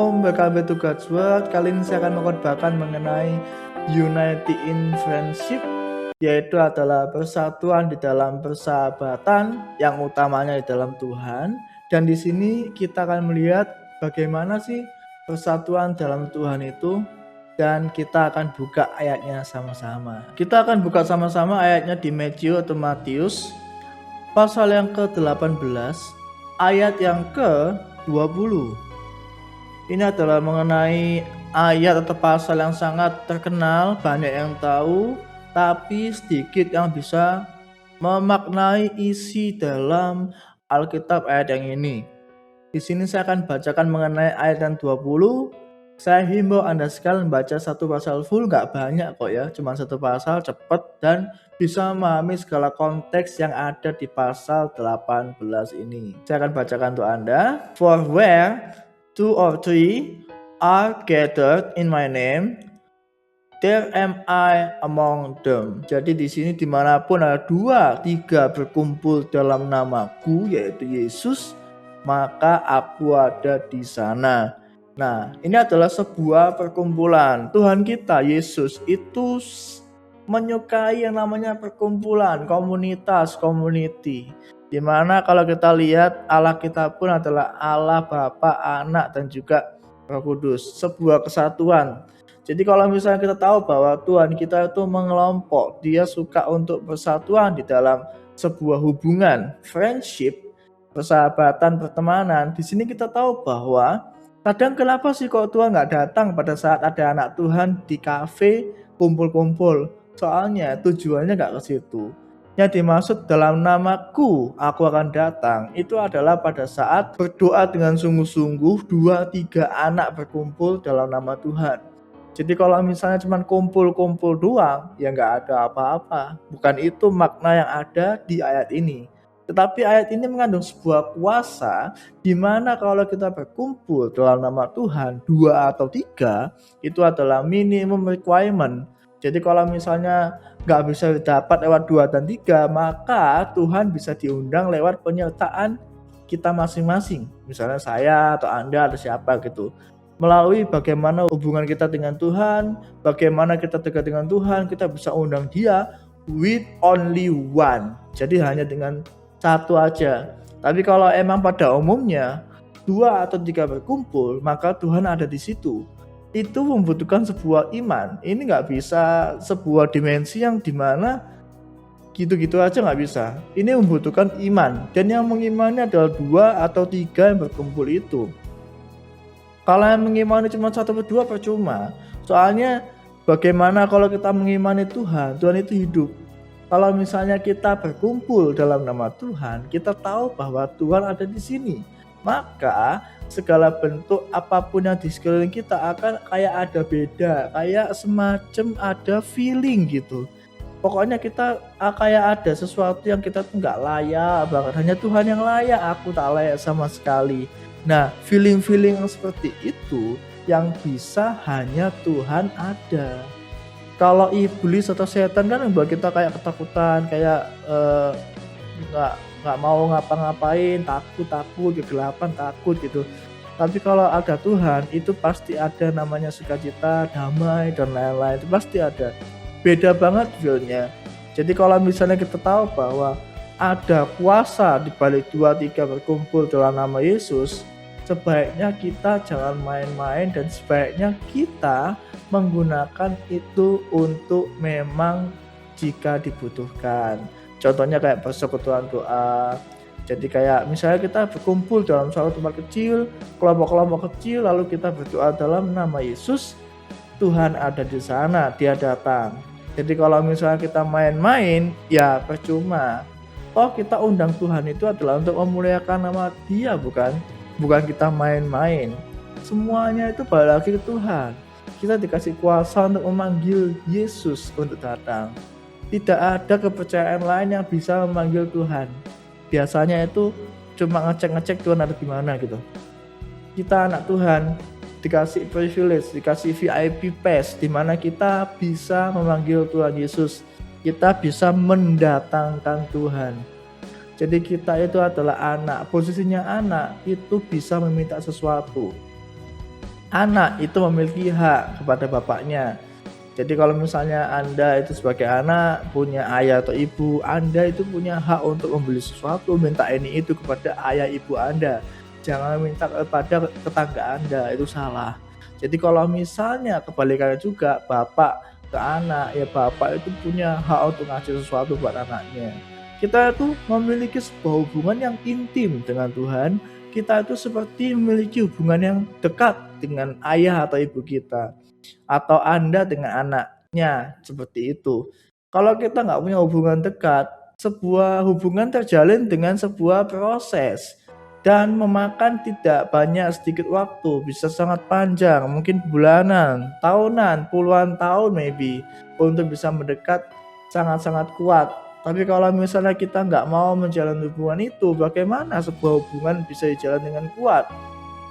Shalom, welcome back to God's Word. Kali ini saya akan mengkhotbahkan mengenai unity in friendship, yaitu adalah persatuan di dalam persahabatan yang utamanya di dalam Tuhan. Dan di sini kita akan melihat bagaimana sih persatuan dalam Tuhan itu, dan kita akan buka ayatnya sama-sama. Kita akan buka sama-sama ayatnya di Matius pasal yang ke-18 ayat yang ke-20. Ini adalah mengenai ayat atau pasal yang sangat terkenal, banyak yang tahu, tapi sedikit yang bisa memaknai isi dalam Alkitab ayat yang ini. Di sini saya akan bacakan mengenai ayat yang 20. Saya himbau Anda sekalian membaca satu pasal full, gak banyak kok ya, cuma satu pasal, cepat dan bisa memahami segala konteks yang ada di pasal 18 ini. Saya akan bacakan untuk Anda. For where 2 or 3 are gathered in my name, there am I among them. Jadi di sini dimanapun ada 2, 3 berkumpul dalam namaku, yaitu Yesus, maka aku ada di sana. Nah, ini adalah sebuah perkumpulan. Tuhan kita, Yesus, itu menyukai yang namanya perkumpulan, komunitas, community. Dimana kalau kita lihat Allah kita pun adalah Allah Bapa, Anak, dan juga Roh Kudus. Sebuah kesatuan. Jadi kalau misalnya kita tahu bahwa Tuhan kita itu mengelompok, Dia suka untuk persatuan di dalam sebuah hubungan, friendship, persahabatan, pertemanan. Di sini kita tahu bahwa kadang kenapa sih kok Tuhan nggak datang pada saat ada anak Tuhan di kafe kumpul-kumpul? Soalnya tujuannya nggak ke situ. Yang dimaksud dalam namaku aku akan datang itu adalah pada saat berdoa dengan sungguh-sungguh 2-3 anak berkumpul dalam nama Tuhan. Jadi kalau misalnya cuma kumpul-kumpul doang, ya nggak ada apa-apa. Bukan itu makna yang ada di ayat ini. Tetapi ayat ini mengandung sebuah kuasa di mana kalau kita berkumpul dalam nama Tuhan 2 atau 3 itu adalah minimum requirement. Jadi kalau misalnya nggak bisa didapat lewat 2 dan 3, maka Tuhan bisa diundang lewat penyertaan kita masing-masing. Misalnya saya atau Anda atau siapa gitu. Melalui bagaimana hubungan kita dengan Tuhan, bagaimana kita dekat dengan Tuhan, kita bisa undang Dia with only one. Jadi hanya dengan satu aja. Tapi kalau emang pada umumnya 2 atau 3 berkumpul, maka Tuhan ada di situ. Itu membutuhkan sebuah iman. Ini nggak bisa sebuah dimensi yang dimana gitu-gitu aja nggak bisa. Ini membutuhkan iman. Dan yang mengimani adalah 2 atau 3 yang berkumpul itu. Kalau yang mengimani cuma 1 atau 2 percuma. Soalnya bagaimana kalau kita mengimani Tuhan, Tuhan itu hidup. Kalau misalnya kita berkumpul dalam nama Tuhan, kita tahu bahwa Tuhan ada di sini. Maka segala bentuk apapun yang di sekeliling kita akan kayak ada beda, kayak semacam ada feeling gitu. Pokoknya kita kayak ada sesuatu yang kita tuh nggak layak banget, hanya Tuhan yang layak, aku tak layak sama sekali. Nah, feeling-feeling yang seperti itu yang bisa hanya Tuhan ada. Kalau iblis atau setan kan membuat kita kayak ketakutan, kayak nggak mau ngapa-ngapain, takut, kegelapan takut gitu. Tapi kalau ada Tuhan itu pasti ada namanya sukacita, damai, dan lain-lain, itu pasti ada. Beda banget feel-nya. Jadi kalau misalnya kita tahu bahwa ada kuasa di balik 2-3 berkumpul dalam nama Yesus, sebaiknya kita jangan main-main dan sebaiknya kita menggunakan itu untuk memang jika dibutuhkan. Contohnya kayak persekutuan doa. Jadi kayak misalnya kita berkumpul dalam suatu tempat kecil, kelompok-kelompok kecil, lalu kita berdoa dalam nama Yesus, Tuhan ada di sana, Dia datang. Jadi kalau misalnya kita main-main, ya percuma. Oh, kita undang Tuhan itu adalah untuk memuliakan nama Dia, bukan kita main-main. Semuanya itu balik lagi ke Tuhan. Kita dikasih kuasa untuk memanggil Yesus untuk datang. Tidak ada kepercayaan lain yang bisa memanggil Tuhan. Biasanya itu cuma ngecek Tuhan ada di mana gitu. Kita anak Tuhan dikasih privilege, dikasih VIP pass di mana kita bisa memanggil Tuhan Yesus. Kita bisa mendatangkan Tuhan. Jadi kita itu adalah anak. Posisinya anak itu bisa meminta sesuatu. anak itu memiliki hak kepada bapaknya. Jadi kalau misalnya Anda itu sebagai anak punya ayah atau ibu, Anda itu punya hak untuk membeli sesuatu, minta ini itu kepada ayah ibu Anda. Jangan minta kepada tetangga Anda, itu salah. Jadi kalau misalnya kebalikannya juga, bapak ke anak, ya bapak itu punya hak untuk ngasih sesuatu buat anaknya. Kita itu memiliki sebuah hubungan yang intim dengan Tuhan. Kita itu seperti memiliki hubungan yang dekat dengan ayah atau ibu kita, atau Anda dengan anaknya, seperti itu. Kalau kita nggak punya hubungan dekat, sebuah hubungan terjalin dengan sebuah proses dan memakan tidak banyak sedikit waktu, bisa sangat panjang, mungkin bulanan, tahunan, puluhan tahun maybe, untuk bisa mendekat sangat-sangat kuat. Tapi kalau misalnya kita nggak mau menjalin hubungan itu, bagaimana sebuah hubungan bisa dijalin dengan kuat?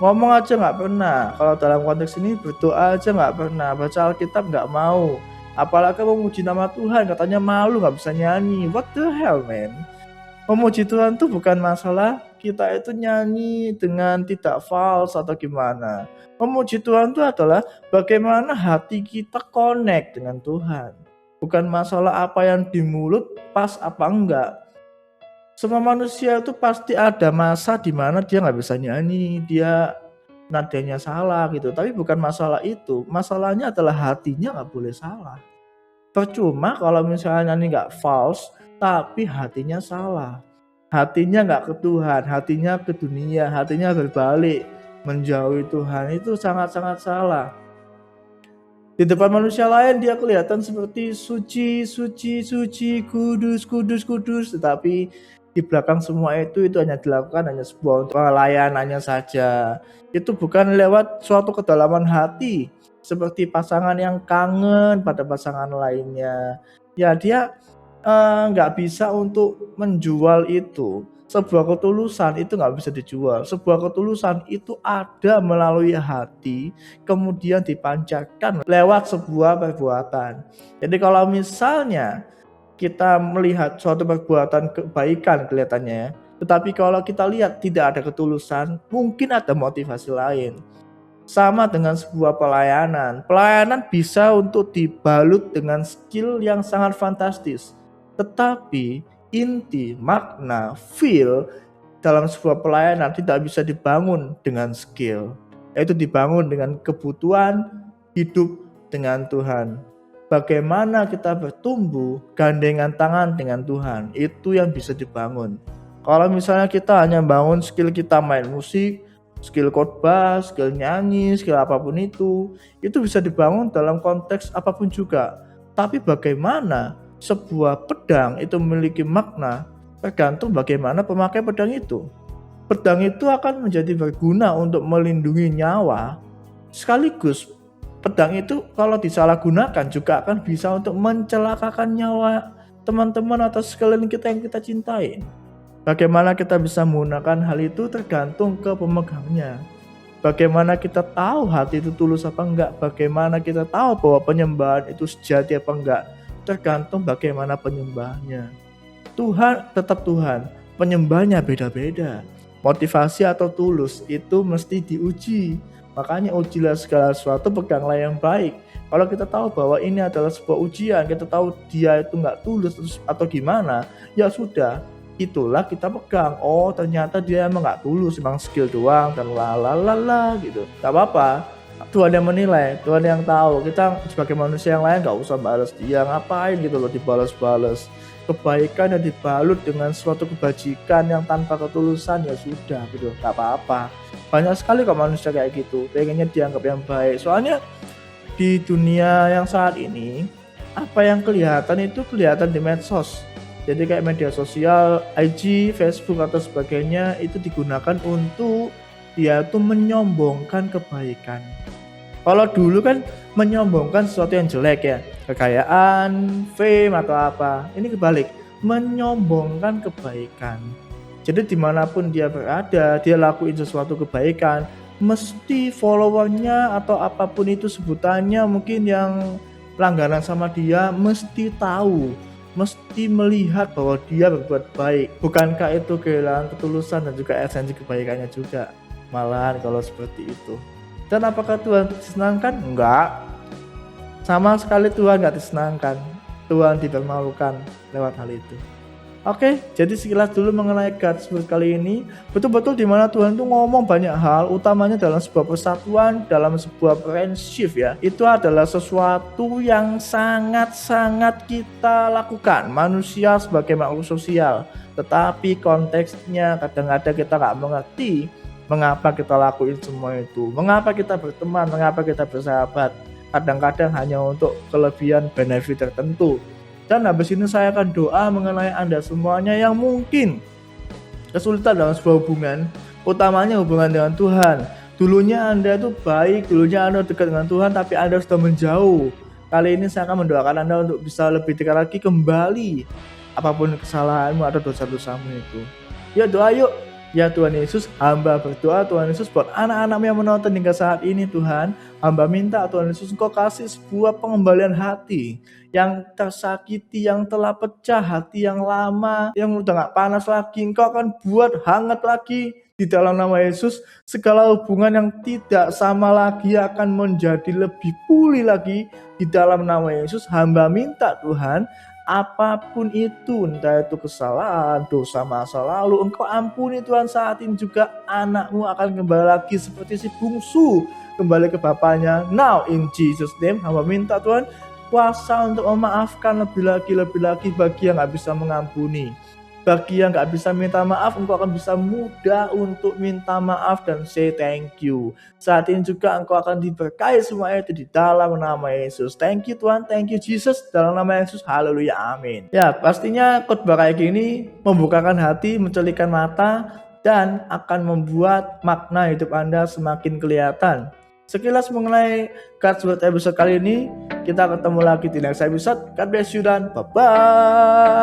Ngomong aja nggak pernah, kalau dalam konteks ini berdoa aja nggak pernah, baca Alkitab nggak mau, apalagi memuji nama Tuhan katanya malu nggak bisa nyanyi. What the hell man? Memuji Tuhan tuh bukan masalah kita itu nyanyi dengan tidak false atau gimana. Memuji Tuhan itu adalah bagaimana hati kita connect dengan Tuhan. Bukan masalah apa yang di mulut pas apa enggak. Semua manusia itu pasti ada masa di mana dia nggak bisa nyanyi, dia nadanya salah gitu. Tapi bukan masalah itu, masalahnya adalah hatinya nggak boleh salah. Percuma kalau misalnya nyanyi nggak false, tapi hatinya salah. Hatinya nggak ke Tuhan, hatinya ke dunia, hatinya berbalik, menjauhi Tuhan, itu sangat-sangat salah. Di depan manusia lain dia kelihatan seperti suci, suci, suci, kudus, kudus, kudus. Tetapi di belakang semua itu hanya dilakukan hanya sebuah pelayanannya saja. Itu bukan lewat suatu kedalaman hati. Seperti pasangan yang kangen pada pasangan lainnya. Ya dia nggak bisa untuk menjual itu. Sebuah ketulusan itu nggak bisa dijual. Sebuah ketulusan itu ada melalui hati, kemudian dipancarkan lewat sebuah perbuatan. Jadi kalau misalnya kita melihat suatu perbuatan kebaikan kelihatannya, tetapi kalau kita lihat tidak ada ketulusan, mungkin ada motivasi lain. Sama dengan sebuah pelayanan. Pelayanan bisa untuk dibalut dengan skill yang sangat fantastis. Tetapi inti, makna, feel dalam sebuah pelayanan tidak bisa dibangun dengan skill. Yaitu dibangun dengan kebutuhan hidup dengan Tuhan. Bagaimana kita bertumbuh gandengan tangan dengan Tuhan, itu yang bisa dibangun. Kalau misalnya kita hanya bangun skill kita main musik, skill khotbah, skill nyanyi, skill apapun itu bisa dibangun dalam konteks apapun juga. Tapi bagaimana sebuah pedang itu memiliki makna tergantung bagaimana pemakai pedang itu. Pedang itu akan menjadi berguna untuk melindungi nyawa, sekaligus pedang itu kalau disalahgunakan juga akan bisa untuk mencelakakan nyawa teman-teman atau sekeliling kita yang kita cintai. Bagaimana kita bisa menggunakan hal itu tergantung ke pemegangnya. Bagaimana kita tahu hati itu tulus apa enggak, bagaimana kita tahu bahwa penyembahan itu sejati apa enggak, tergantung bagaimana penyembahnya. Tuhan tetap Tuhan, penyembahnya beda-beda. Motivasi atau tulus itu mesti diuji. Makanya ujilah segala sesuatu, peganglah yang baik. Kalau kita tahu bahwa ini adalah sebuah ujian, kita tahu dia itu nggak tulus atau gimana, ya sudah, itulah kita pegang. Oh ternyata dia emang nggak tulus, emang skill doang dan lalalala gitu. Gak apa-apa, Tuhan yang menilai, Tuhan yang tahu. Kita sebagai manusia yang lain nggak usah balas dia, ngapain gitu loh dibalas-balas. Kebaikan yang dibalut dengan suatu kebajikan yang tanpa ketulusan, ya sudah gitu, gak apa-apa. Banyak sekali kok manusia kayak gitu, pengennya dianggap yang baik. Soalnya di dunia yang saat ini, apa yang kelihatan itu kelihatan di medsos. Jadi kayak media sosial, IG, Facebook atau sebagainya itu digunakan untuk dia tuh menyombongkan kebaikan. Kalau dulu kan menyombongkan sesuatu yang jelek ya, kekayaan, fame atau apa. Ini kebalik, menyombongkan kebaikan. Jadi dimanapun dia berada, dia lakuin sesuatu kebaikan, mesti followernya atau apapun itu sebutannya mungkin yang langganan sama dia mesti tahu, mesti melihat bahwa dia berbuat baik. Bukankah itu kehilangan ketulusan dan juga esensi kebaikannya juga? Malahan kalau seperti itu. Dan apakah Tuhan disenangkan? Enggak. Sama sekali Tuhan nggak disenangkan. Tuhan dipermalukan lewat hal itu. Oke, jadi sekilas dulu mengenai God's Word kali ini. Betul-betul di mana Tuhan itu ngomong banyak hal, utamanya dalam sebuah persatuan, dalam sebuah friendship ya. Itu adalah sesuatu yang sangat-sangat kita lakukan. Manusia sebagai makhluk sosial. Tetapi konteksnya kadang-kadang kita nggak mengerti mengapa kita lakuin semua itu. Mengapa kita berteman, mengapa kita bersahabat. Kadang-kadang hanya untuk kelebihan benefit tertentu. Dan habis ini saya akan doa mengenai Anda semuanya yang mungkin kesulitan dalam sebuah hubungan, utamanya hubungan dengan Tuhan. Dulunya Anda itu baik, dulunya Anda dekat dengan Tuhan, tapi Anda sudah menjauh. Kali ini saya akan mendoakan Anda untuk bisa lebih dekat lagi kembali, apapun kesalahanmu atau dosa-dosamu itu. Ya doa yuk. Ya Tuhan Yesus, hamba berdoa Tuhan Yesus buat anak-anak yang menonton hingga saat ini Tuhan. Hamba minta Tuhan Yesus Engkau kasih sebuah pengembalian hati yang tersakiti, yang telah pecah, hati yang lama, yang udah gak panas lagi. Engkau akan buat hangat lagi di dalam nama Yesus. Segala hubungan yang tidak sama lagi akan menjadi lebih pulih lagi di dalam nama Yesus. Hamba minta Tuhan, apapun itu, entah itu kesalahan, dosa masa lalu, Engkau ampuni Tuhan. Saat ini juga anakmu akan kembali lagi seperti si bungsu kembali ke bapaknya. Now in Jesus name, hamba minta Tuhan kuasa untuk memaafkan lebih lagi bagi yang gak bisa mengampuni. Bagi yang gak bisa minta maaf, Engkau akan bisa mudah untuk minta maaf dan say thank you. Saat ini juga Engkau akan diberkahi semua itu di dalam nama Yesus. Thank you Tuhan, thank you Jesus, dalam nama Yesus, haleluya, amin. Ya, pastinya khotbah kayak gini membukakan hati, mencelikkan mata, dan akan membuat makna hidup Anda semakin kelihatan. Sekilas mengenai God's Word episode kali ini, kita ketemu lagi di next episode. God bless you dan bye-bye.